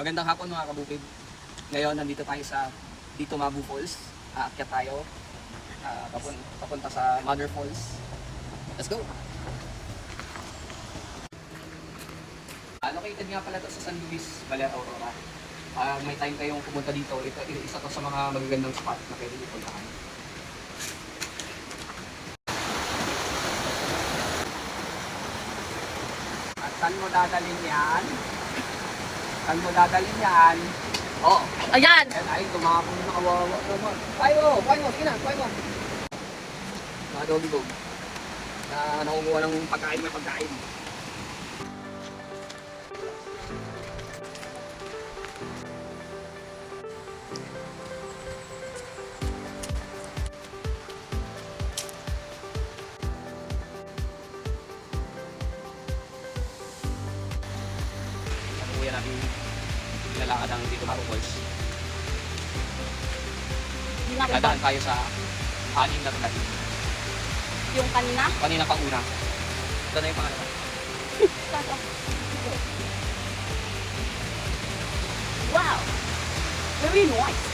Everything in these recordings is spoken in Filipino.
Magandang hapon mga kabukid. Ngayon nandito tayo sa Dito Mabu Falls. Aakyat tayo papunta sa Mother Falls. Let's go! Located nga pala to sa San Luis, Valer Aurora. May time kayong pumunta dito, isa to sa mga magagandang spot na pwede nyo puntahan. At saan mo dadalhin yan? Saan mo dadalhin yan? Oh! Ayan! Ay, tumapong na kawawa naman. Kuhay mo, sige na, kuhay mo. Mga doggy-dog na nakunguha ng pagkain, may pagkain. Nakuha natin nilalakad ang Dito Mabu Falls. Dadaan tayo sa anim na tulad. Yung kanina? Kanina pang una. Ito na yung pangalawa. Wow! Very nice!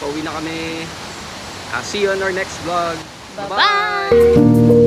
Pauwi na kami. See you on our next vlog. Bye-bye!